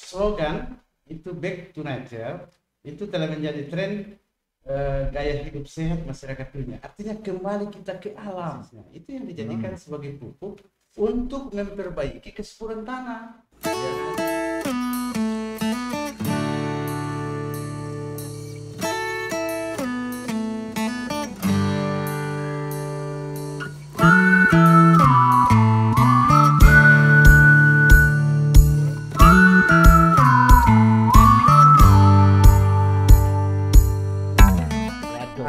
slogan itu back to nature itu telah menjadi tren gaya hidup sehat masyarakat dunia. Artinya kembali kita ke alam. Nah, itu yang dijadikan sebagai pupuk untuk memperbaiki kesuburan tanah. Ya kan?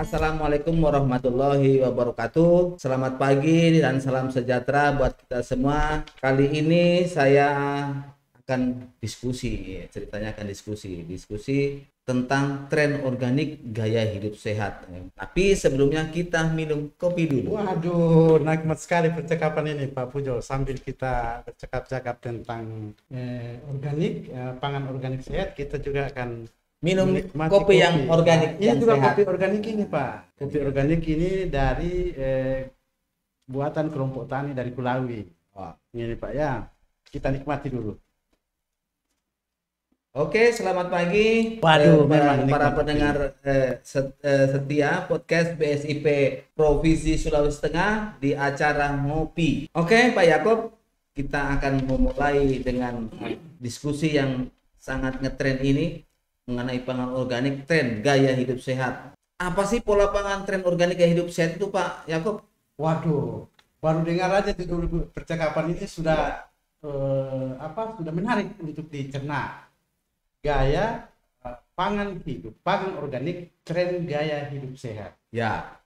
Assalamualaikum warahmatullahi wabarakatuh. Selamat pagi dan salam sejahtera buat kita semua. Kali ini saya akan ceritanya akan diskusi tentang tren organik gaya hidup sehat. Tapi sebelumnya kita minum kopi dulu. Waduh, nikmat sekali percakapan ini Pak Pujo. Sambil kita bercakap-cakap tentang organik, pangan organik sehat, kita juga akan Minum menikmati kopi yang organik Ini yang juga sehat. kopi organik ini Pak. Kopi organik ini dari buatan kelompok tani dari Kulawi. Ini Pak ya, kita nikmati dulu. Oke, selamat pagi. Waduh, memang para nikmat pendengar setia podcast BSIP Provinsi Sulawesi Tengah di acara Ngopi. Oke, Pak Yakob, kita akan memulai dengan diskusi yang sangat ngetren ini mengenai pangan organik, tren gaya hidup sehat. Apa sih pola pangan tren organik gaya hidup sehat itu, Pak Yakob? Waduh, baru dengar aja judul percakapan ini sudah sudah menarik untuk dicerna. Gaya pangan organik, tren gaya hidup sehat. Ya.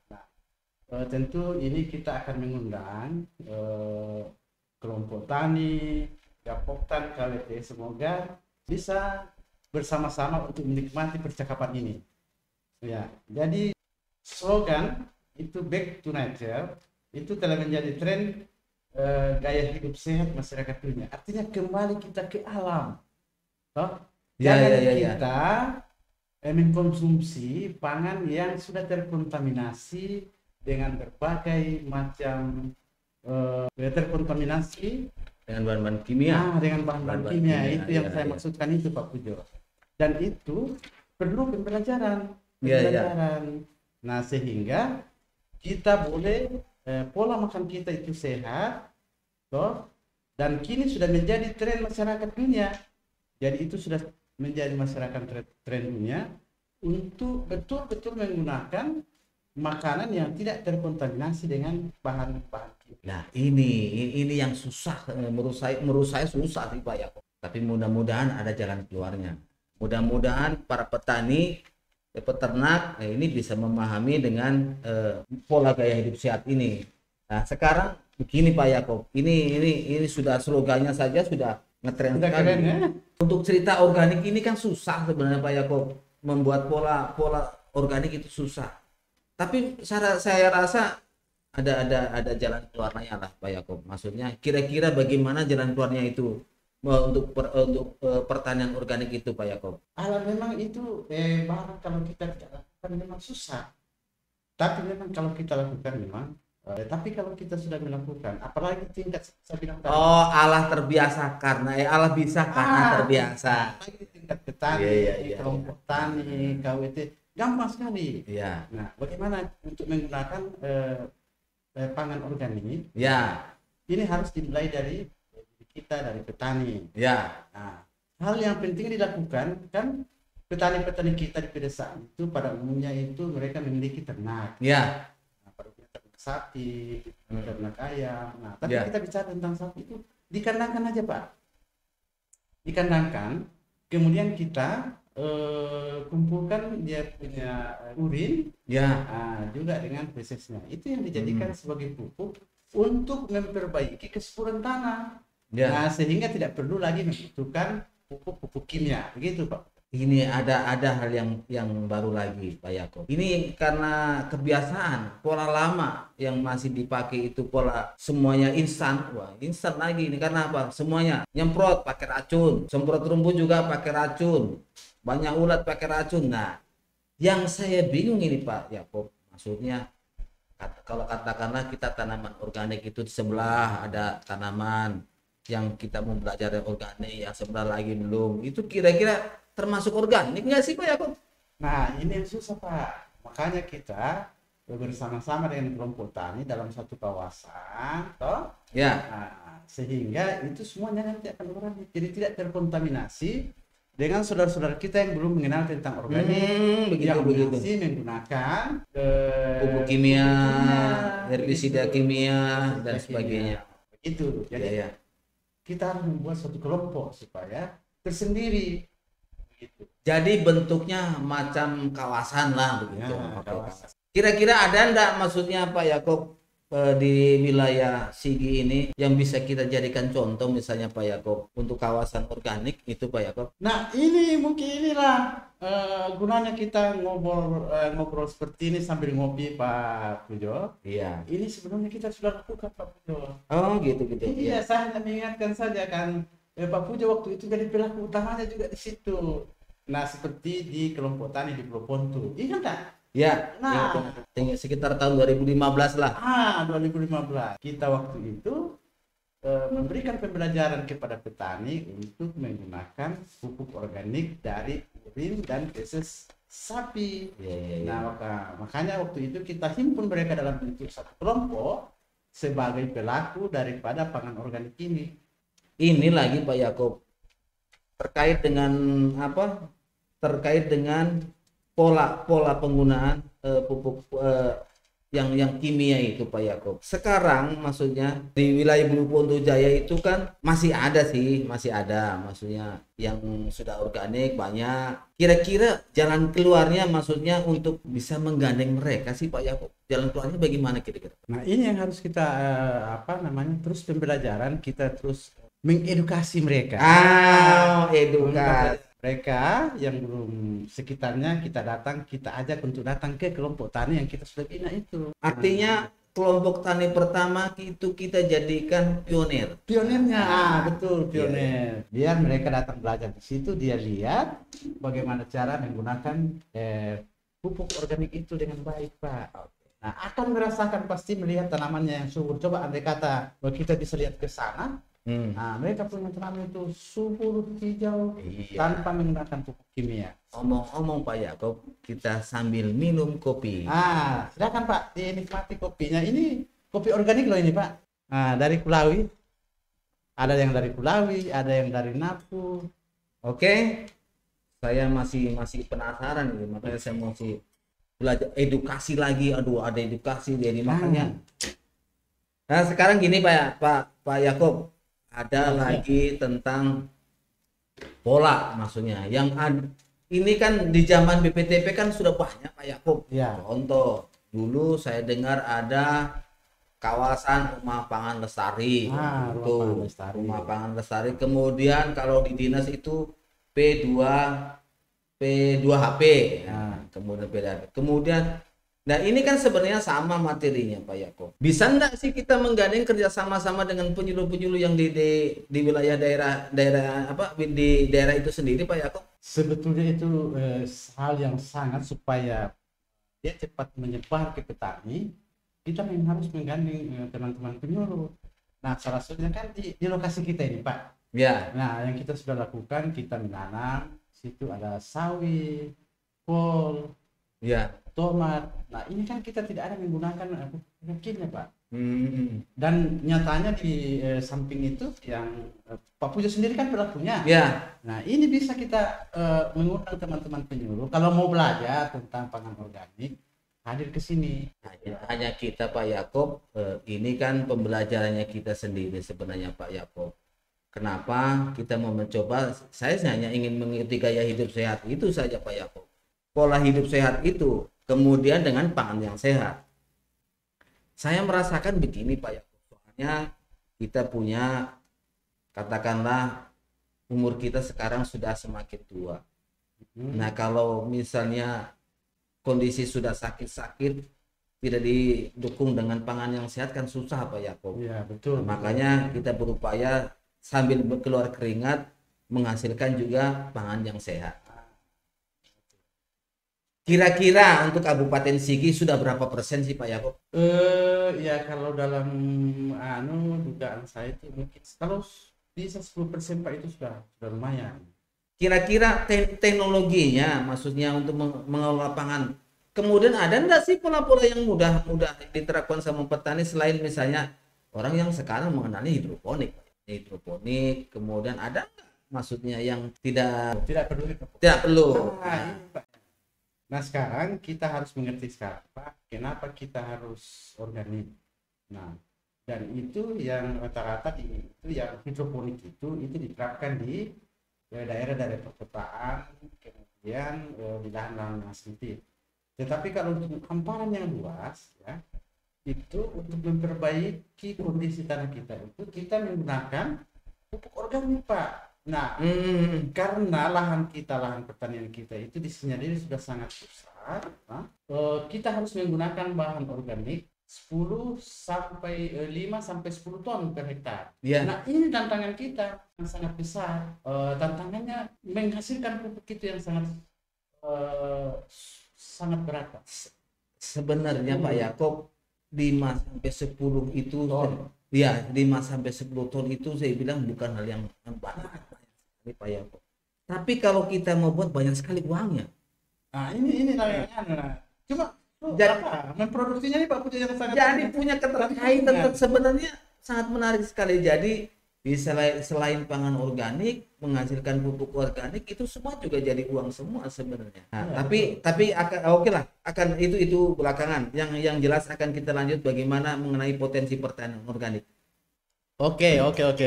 Nah, tentu ini kita akan mengundang kelompok tani, Gapoktan, KWT, semoga bisa bersama-sama untuk menikmati percakapan ini. Ya, jadi slogan itu back to nature itu telah menjadi tren gaya hidup sehat masyarakat dunia. Artinya kembali kita ke alam. Toh? Jangan kita mengkonsumsi pangan yang sudah terkontaminasi dengan berbagai macam terkontaminasi Dengan bahan-bahan kimia. dengan bahan-bahan kimia. Itu yang saya maksudkan itu Pak Pujo. Dan itu perlu pembelajaran. Nah, sehingga kita boleh pola makan kita itu sehat, toh, dan kini sudah menjadi tren masyarakat dunia. Jadi itu sudah menjadi masyarakat tren dunia untuk betul-betul menggunakan makanan yang tidak terkontaminasi dengan bahan-bahan kimia. Nah, ini yang susah, menurut saya susah sih Pak Yakob. Tapi mudah-mudahan ada jalan keluarnya. Mudah-mudahan para petani, peternak ini bisa memahami dengan pola gaya hidup sehat ini. Nah, sekarang begini Pak Yakob, ini sudah slogannya saja sudah ngetren sekali. Keren, ya? Untuk cerita organik ini kan susah sebenarnya Pak Yakob, membuat pola organik itu susah. Tapi saya rasa ada jalan keluarnya lah Pak Yakob. Maksudnya kira-kira bagaimana jalan keluarnya itu untuk pertanian organik itu Pak Yakob? Memang itu barang kalau kita tidak lakukan memang susah. Tapi memang kalau kita lakukan memang tapi kalau kita sudah melakukan, apalagi tingkat saya bilang tadi. Oh, Allah terbiasa Allah bisa karena terbiasa. Apalagi tingkat petani, kelompok tani, KWT, gampang sekali. Iya. Nah, bagaimana untuk menggunakan pangan organik? Ya. Ini harus dimulai dari kita, dari petani. Ya. Nah, hal yang penting dilakukan kan petani-petani kita di pedesaan itu pada umumnya itu mereka memiliki ternak. Ya. Sapi, ternak ayam. Nah, tapi kita bicara tentang sapi itu dikandangkan aja Pak. Dikandangkan, kemudian kita kumpulkan dia punya urin, juga dengan fesesnya. Itu yang dijadikan sebagai pupuk untuk memperbaiki kesuburan tanah. Nah, sehingga tidak perlu lagi membutuhkan pupuk kimia, begitu Pak. Ini ada hal yang baru lagi Pak Yakob. Ini karena kebiasaan pola lama yang masih dipakai itu pola semuanya instan. Wah, instan lagi ini karena apa? Semuanya nyemprot pakai racun, semprot rumput juga pakai racun, banyak ulat pakai racun. Nah, yang saya bingung ini Pak Yakob, maksudnya kalau katakanlah kita tanaman organik itu di sebelah ada tanaman yang kita mau belajar yang organik, yang sebentar lagi belum, itu kira-kira termasuk organik nggak sih Pak Yakob? Nah, ini yang susah Pak. Makanya kita bersama-sama dengan kelompok tani dalam satu kawasan, toh? Ya. Nah, sehingga itu semuanya nanti akan organik. Jadi tidak terkontaminasi dengan saudara-saudara kita yang belum mengenal tentang organik, begitu yang begitu. masih menggunakan Pupuk kimia, begitu. herbisida kimia dan Kimia. sebagainya. Begitu. Jadi Ya, ya. kita harus membuat suatu kelompok supaya tersendiri. Begitu. Jadi bentuknya macam kawasan lah begitu. Ya, Oke, kawasan. kira-kira ada enggak maksudnya Pak Yakob di wilayah Sigi ini yang bisa kita jadikan contoh misalnya Pak Yakob untuk kawasan organik itu Pak Yakob? Nah, ini mungkin inilah gunanya kita ngobrol seperti ini sambil ngopi Pak Pujo. Iya. Ini sebenarnya kita sudah lakukan Pak Pujo. Oh gitu gitu. Iya, Ya. saya hanya mengingatkan saja kan Pak Pujo waktu itu jadi pelaku utamanya juga di situ. Nah, seperti di kelompok tani di Pulau Pontu. Iya enggak? Ya. Nah, Sekitar tahun 2015 lah. 2015 kita waktu itu memberikan pembelajaran kepada petani untuk menggunakan pupuk organik dari urin dan feses sapi. Ya. Nah, makanya waktu itu kita himpun mereka dalam bentuk satu kelompok sebagai pelaku daripada pangan organik ini. Ini lagi Pak Yakob terkait dengan apa? Terkait dengan pola penggunaan pupuk yang kimia itu Pak Yakob. Sekarang maksudnya di wilayah Bulu Ponto Jaya itu kan masih ada maksudnya yang sudah organik banyak. Kira-kira jalan keluarnya maksudnya untuk bisa menggandeng mereka sih Pak Yakob. Jalan keluarnya bagaimana kira-kira? Nah, ini yang harus kita terus pembelajaran, kita terus mengedukasi mereka. Edukasi. Mereka yang belum sekitarnya kita ajak untuk datang ke kelompok tani yang kita sudah bina itu. Artinya kelompok tani pertama itu kita jadikan pionirnya, betul, pionir. Biar mereka datang belajar di situ, dia lihat bagaimana cara menggunakan pupuk organik itu dengan baik Pak. Nah, akan merasakan pasti melihat tanamannya yang subur. Coba andai kata kita bisa lihat ke sana. Nah, mereka punya tanaman itu subur, hijau, tanpa menggunakan pupuk kimia. Omong-omong Pak Yakob, kita sambil minum kopi. Silakan Pak, dinikmati kopinya. Ini kopi organik loh ini Pak. Dari Kulawi. Ada yang dari Kulawi, ada yang dari Napu. Oke. Saya masih penasaran nih, makanya saya masih belajar edukasi lagi. Aduh, ada edukasi jadi makanya. Nah, sekarang gini Pak Yakob. Ada lagi tentang pola maksudnya yang ini kan di zaman BPTP kan sudah banyak Pak Yakob. Ya. Contoh dulu saya dengar ada kawasan rumah pangan lestari. Rumah pangan lestari. Kemudian kalau di dinas itu P2HP. Kemudian nah ini kan sebenarnya sama materinya Pak Yakob. Bisa enggak sih kita menggandeng kerja sama-sama dengan penyuluh-penyuluh yang di wilayah daerah di daerah itu sendiri Pak Yakob? Sebetulnya itu hal yang sangat supaya dia cepat menyebar ke petani. Kita memang harus menggandeng teman-teman penyuluh. Nah, salah satunya kan di lokasi kita ini Pak. Ya. Nah, yang kita sudah lakukan kita menanam. Situ ada sawi, kol, ya, tomat. Nah, ini kan kita tidak ada menggunakan pupuk kimia Pak. Dan nyatanya di samping itu yang Pak Pujo sendiri kan pelakunya. Ya. Nah, ini bisa kita mengundang teman-teman penyuluh kalau mau belajar tentang pangan organik, hadir ke sini. Hanya kita Pak Yakob, ini kan pembelajarannya kita sendiri sebenarnya Pak Yakob. Kenapa kita mau mencoba? Saya hanya ingin mengikuti gaya hidup sehat itu saja Pak Yakob. Pola hidup sehat itu, kemudian dengan pangan yang sehat. Saya merasakan begini Pak Yakob. Soalnya kita punya, katakanlah umur kita sekarang sudah semakin tua. Nah, kalau misalnya kondisi sudah sakit-sakit, tidak didukung dengan pangan yang sehat kan susah Pak Yakob. Iya, betul. Makanya kita berupaya sambil keluar keringat menghasilkan juga pangan yang sehat. Kira-kira untuk Kabupaten Sigi sudah berapa persen sih Pak Ya kalau dalam dugaan saya itu mungkin kalau bisa 10% Pak, itu sudah lumayan. Kira-kira teknologinya, maksudnya untuk mengelola lapangan, kemudian ada enggak sih pola-pola yang mudah diterapkan sama petani selain misalnya orang yang sekarang mengenali hidroponik, kemudian ada enggak maksudnya yang tidak perlu. Nah, ini, Pak. Nah, sekarang kita harus mengerti sekarang, Pak, kenapa kita harus organik. Nah, dan itu yang rata-rata itu yang hidroponik itu diterapkan di daerah-daerah perkotaan, kemudian di lahan-lahan yang sempit. Tetapi kalau untuk hamparan yang luas, ya, itu untuk memperbaiki kondisi tanah kita itu kita menggunakan pupuk organik, Pak. Nah, karena lahan pertanian kita itu disinyalir sudah sangat besar, kita harus menggunakan bahan organik 5 sampai 10 ton per hektar. Yeah. Nah, ini tantangan kita yang sangat besar. Tantangannya menghasilkan pupuk itu yang sangat berat, Pak. Sebenarnya Pak Yakob 5 sampai 10 itu ton. Ya, 5 sampai 10 ton itu saya bilang bukan hal yang banyak Pak Yakob. Tapi kalau kita mau buat banyak sekali uangnya. Nah, ini namanya. Cuma memproduksinya nih Pak punya yang sangat. Jadi punya keterkaitan sebenarnya sangat menarik sekali. Jadi selain pangan organik, menghasilkan pupuk organik, itu semua juga jadi uang semua sebenarnya. Nah, tapi akan oke lah, akan itu belakangan. Yang jelas akan kita lanjut bagaimana mengenai potensi pertanian organik. Oke.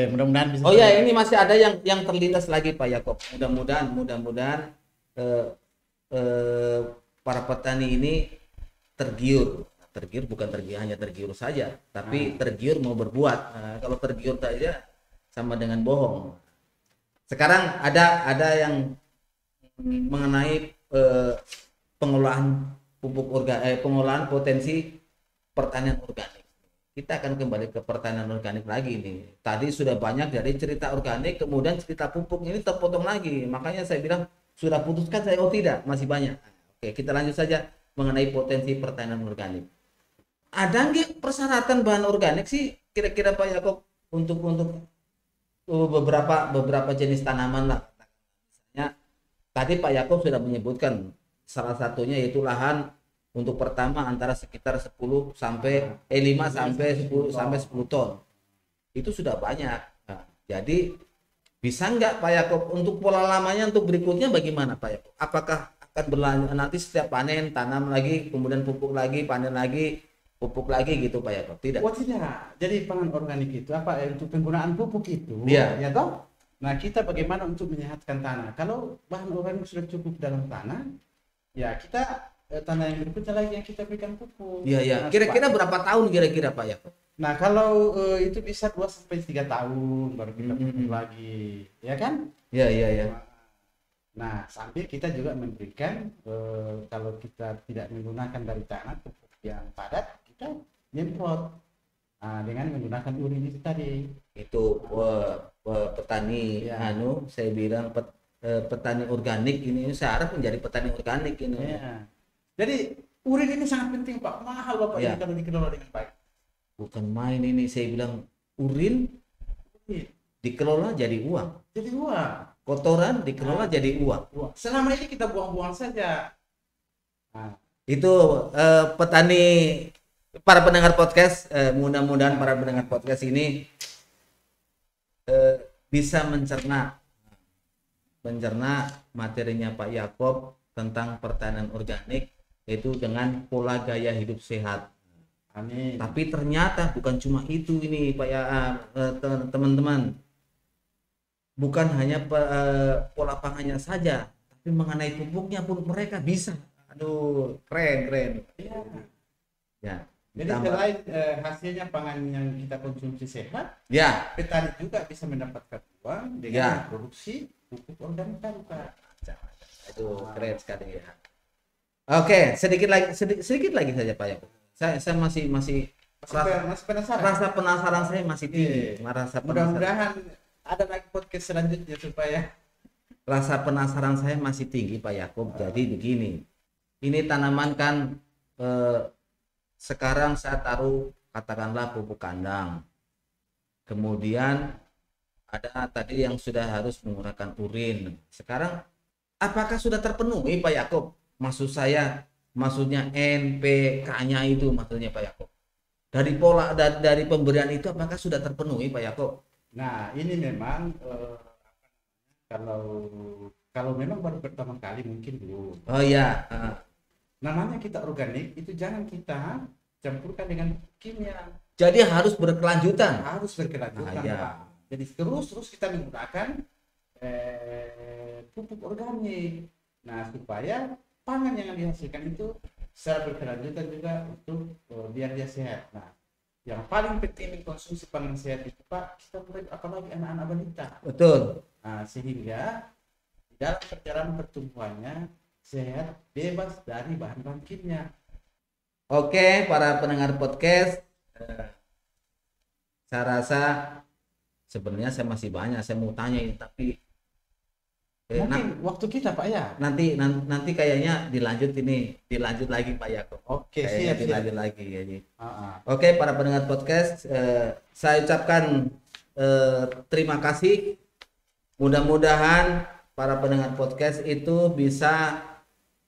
Mudah-mudahan bisa. Oh ya, ini masih ada yang terlintas lagi Pak Yakob. Mudah-mudahan para petani ini tergiur bukan hanya tergiur saja, tapi tergiur mau berbuat. Nah, kalau tergiur saja sama dengan bohong. Sekarang ada yang mengenai pengolahan pengolahan potensi pertanian organik. Kita akan kembali ke pertanian organik lagi nih. Tadi sudah banyak dari cerita organik, kemudian cerita pupuk ini terpotong lagi. Makanya saya bilang sudah putuskan saya, oh tidak, masih banyak. Oke, kita lanjut saja mengenai potensi pertanian organik. Ada nggak persyaratan bahan organik sih kira-kira Pak Yakob untuk beberapa jenis tanaman lah. Misalnya tadi Pak Yakob sudah menyebutkan salah satunya yaitu lahan untuk pertama antara sekitar 5 sampai 10 ton. Itu sudah banyak. Nah, jadi bisa nggak Pak Yakob untuk pola lamanya untuk berikutnya bagaimana Pak Yakob? Apakah akan berlanjut nanti setiap panen tanam lagi, kemudian pupuk lagi, panen lagi, pupuk lagi gitu Pak Yakob? Tidak. Oh tidak. Jadi pangan organik itu untuk penggunaan pupuk itu, ya toh. Nah, kita bagaimana untuk menyehatkan tanah? Kalau bahan organik sudah cukup dalam tanah, ya kita tanah yang berikutnya lagi yang kita berikan pupuk. Iya. Nah, kira-kira berapa tahun kira-kira Pak Yakob? Nah, kalau itu bisa 2 sampai 3 tahun baru kita pupuk lagi, ya kan? Iya. Nah, sambil kita juga memberikan kalau kita tidak menggunakan dari tanah pupuk yang padat, kita nyemprot dengan menggunakan urin itu tadi. Itu petani saya bilang petani organik ini saya harap menjadi petani organik ini. Ya. Jadi urin ini sangat penting Pak, mahal Bapak ini kalau dikelola dengan baik. Bukan main ini, saya bilang urin dikelola jadi uang. Jadi uang. Kotoran dikelola jadi uang. Selama ini kita buang-buang saja. Itu petani, para pendengar podcast, mudah-mudahan para pendengar podcast ini bisa mencerna materinya Pak Yakob tentang pertanian organik, yaitu dengan pola gaya hidup sehat. Amin. Tapi ternyata bukan cuma itu ini Pak teman-teman. Bukan hanya pola pangannya saja, tapi mengenai pupuknya pun mereka bisa. Aduh, keren. Ya. Jadi selain hasilnya pangan yang kita konsumsi sehat, petani juga bisa mendapatkan uang dengan produksi pupuk organik Pak. Itu keren sekali ya. Oke, sedikit lagi saja Pak Yakob. Saya masih penasaran. Rasa penasaran saya masih tinggi. Mudah-mudahan ada lagi podcast selanjutnya supaya rasa penasaran saya masih tinggi Pak Yakob. Jadi begini, ini tanaman kan sekarang saya taruh katakanlah pupuk kandang, kemudian ada tadi yang sudah harus menggunakan urin. Sekarang apakah sudah terpenuhi Pak Yakob? Maksud saya, maksudnya NPK-nya itu maksudnya Pak Yakob. Dari pola dari pemberian itu apakah sudah terpenuhi Pak Yakob? Nah, ini memang kalau kalau memang baru pertama kali mungkin belum. Oh iya. Namanya kita organik itu jangan kita campurkan dengan kimia. Jadi harus berkelanjutan. Harus berkelanjutan. Nah, ya. Pak. Jadi terus kita menggunakan pupuk organik. Nah, supaya pangan yang dihasilkan itu secara berkelanjutan juga untuk biar dia sehat. Nah, yang paling penting mengkonsumsi pangan sehat itu Pak, kita mulai apalagi anak-anak balita. Betul. Nah, sehingga di dalam perjalanan pertumbuhannya sehat, bebas dari bahan-bahan kimia. Oke, para pendengar podcast, saya rasa sebenarnya saya masih banyak saya mau tanya ini, tapi mungkin waktu kita Pak ya. Nanti kayaknya dilanjut lagi Pak Yakob. Oke, kayaknya siap. dilanjut lagi ya. Uh-uh. Oke, para pendengar podcast, saya ucapkan terima kasih. Mudah-mudahan para pendengar podcast itu bisa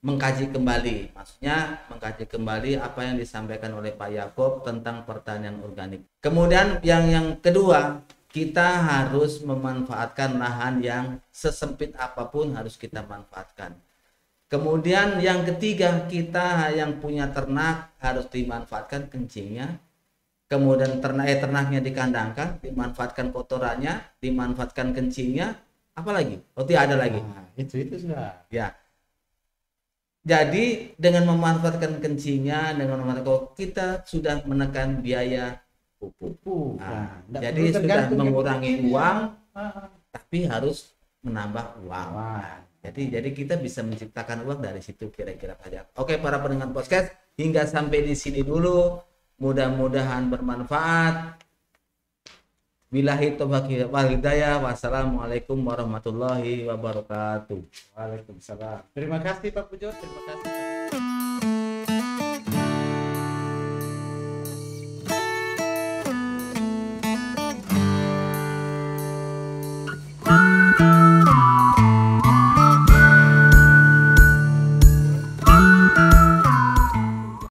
mengkaji kembali, maksudnya mengkaji kembali apa yang disampaikan oleh Pak Yakob tentang pertanian organik. Kemudian yang kedua, kita harus memanfaatkan lahan yang sesempit apapun harus kita manfaatkan. Kemudian yang ketiga, kita yang punya ternak harus dimanfaatkan kencingnya. Kemudian ternaknya dikandangkan, dimanfaatkan kotorannya, dimanfaatkan kencingnya. Apalagi? Oh, tidak ada lagi. Nah, itu sudah. Ya. Jadi dengan memanfaatkan kencingnya, dengan memanfaatkan kita sudah menekan biaya pupuk. Nah, jadi sudah mengurangi uang, tapi harus menambah uang. Jadi kita bisa menciptakan uang dari situ kira-kira saja. Oke, para pendengar podcast, hingga sampai di sini dulu. Mudah-mudahan bermanfaat. Billahi taufiq wal hidayah. Wassalamualaikum warahmatullahi wabarakatuh. Waalaikumsalam. Terima kasih Pak Pujo, terima kasih.